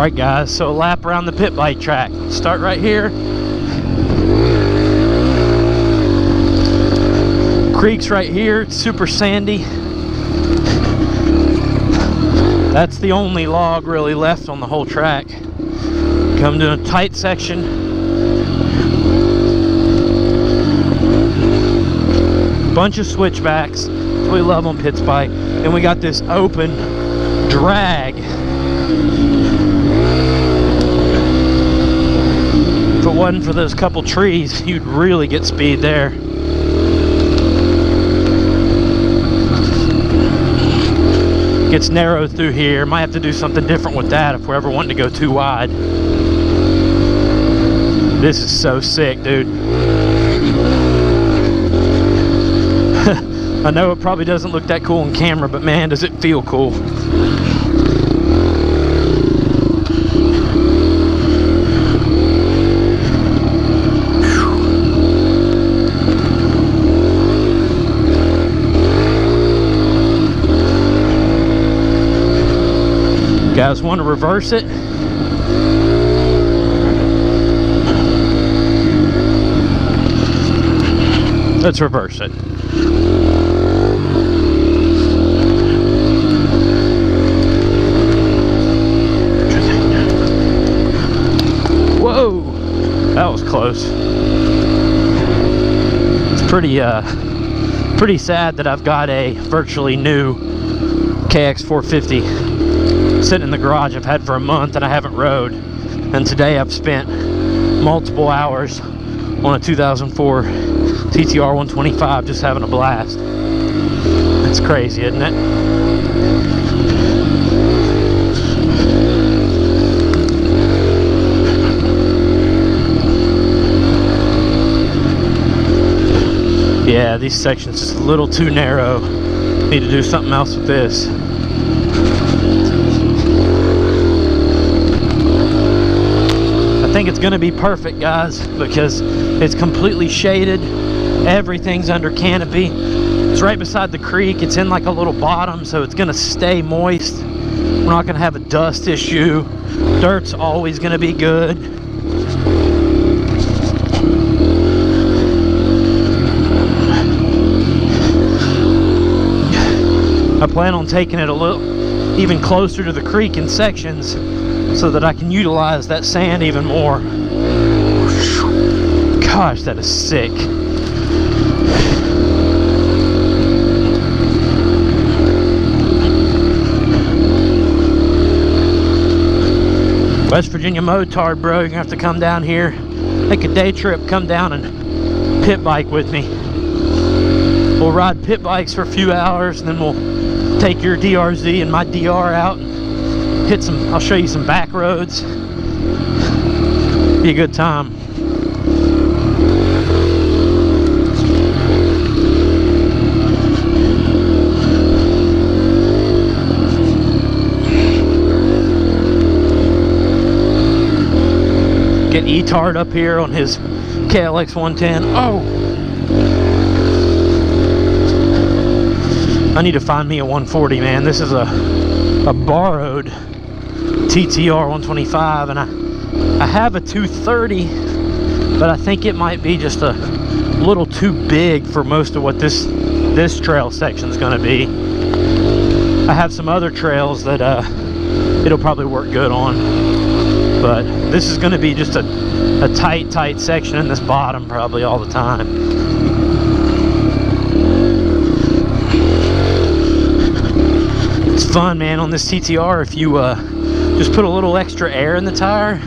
Alright guys, so a lap around the pit bike track. Start right here. Creek's right here, it's super sandy. That's the only log really left on the whole track. Come to a tight section. Bunch of switchbacks. That's what we love on pit bike. Then we got this open drag. If it wasn't for those couple trees, you'd really get speed there. Gets narrow through here. Might have to do something different with that if we're ever wanting to go too wide. This is so sick, dude. I know it probably doesn't look that cool on camera, but man, does it feel cool. Guys want to reverse it? Let's reverse it. Whoa, that was close. It's pretty sad that I've got a virtually new KX450 sitting in the garage I've had for a month and I haven't rode, and today I've spent multiple hours on a 2004 TTR 125 just having a blast. It's crazy, isn't it? Yeah, these sections just a little too narrow. Need to do something else with this. I think it's gonna be perfect, guys, because it's completely shaded. Everything's under canopy. It's right beside the creek. It's in like a little bottom, so it's gonna stay moist. We're not gonna have a dust issue. Dirt's always gonna be good. I plan on taking it a little even closer to the creek in sections so that I can utilize that sand even more. Gosh, that is sick. West Virginia motard, bro. You're gonna have to come down here, take a day trip, come down and pit bike with me. We'll ride pit bikes for a few hours, and then we'll take your DRZ and my DR out and hit some, I'll show you some back roads. Be a good time. Get E-Tard up here on his KLX 110. Oh! I need to find me a 140, man. This is a borrowed TTR 125, and I have a 230, but I think it might be just a little too big for most of what this trail section is going to be. I have some other trails that it'll probably work good on, but this is going to be just a tight section in this bottom probably all the time. It's fun, man, on this TTR if you just put a little extra air in the tire,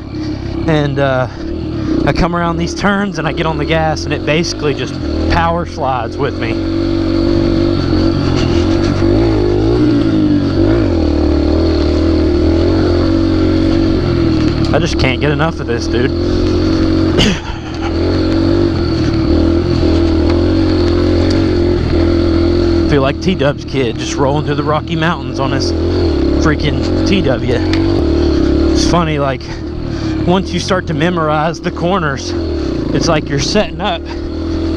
and I come around these turns and I get on the gas and it basically just power slides with me. I just can't get enough of this, dude. Feel like T-Dub's kid just rolling through the Rocky Mountains on his freaking TW. It's funny, like once you start to memorize the corners, it's like you're setting up,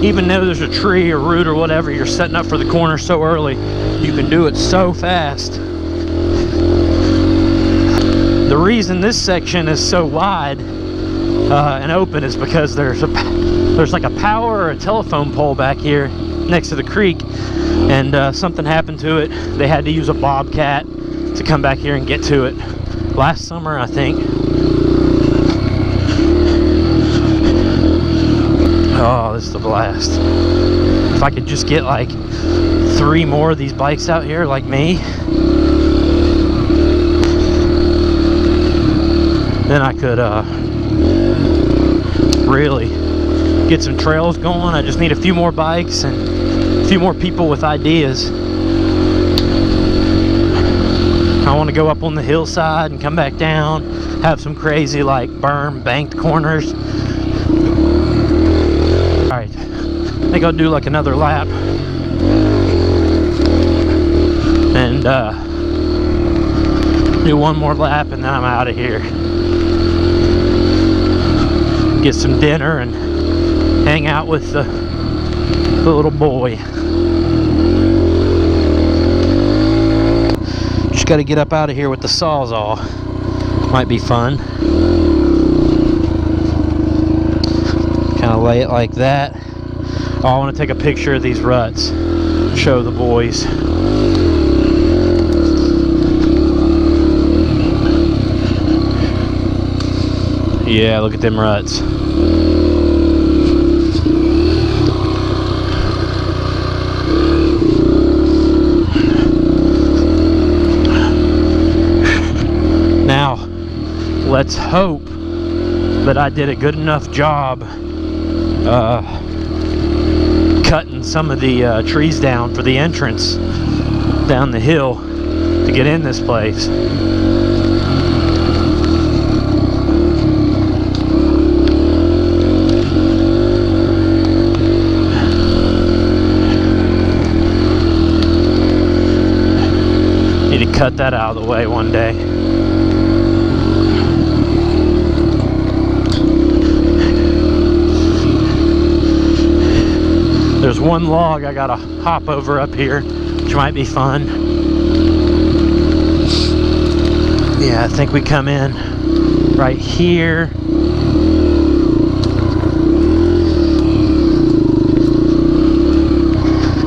even though there's a tree or root or whatever, you're setting up for the corner so early. You can do it so fast. The reason this section is so wide and open is because there's like a power or a telephone pole back here next to the creek, and something happened to it. They had to use a bobcat to come back here and get to it last summer, I think. Oh, this is a blast. If I could just get like 3 more of these bikes out here like me, then I could really get some trails going. I just need a few more bikes and a few more people with ideas. I want to go up on the hillside and come back down, have some crazy like berm banked corners. Alright, I think I'll do like another lap and do one more lap, and then I'm out of here. Get some dinner and hang out with the little boy. Just got to get up out of here with the SAWZALL. Might be fun. Kind of lay it like that. Oh, I want to take a picture of these ruts. Show the boys. Yeah, look at them ruts. Now, let's hope that I did a good enough job cutting some of the trees down for the entrance down the hill to get in this place. Need to cut that out of the way one day. There's one log I gotta hop over up here, which might be fun. Yeah, I think we come in right here.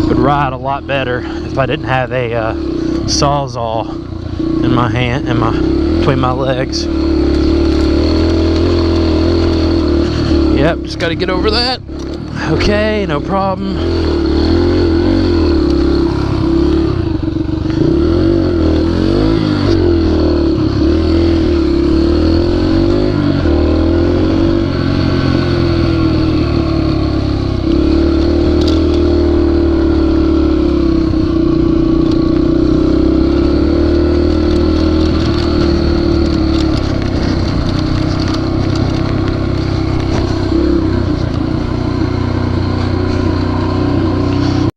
Would ride a lot better if I didn't have a SAWZALL in my hand, between my legs. Yep, just gotta get over that. Okay, no problem.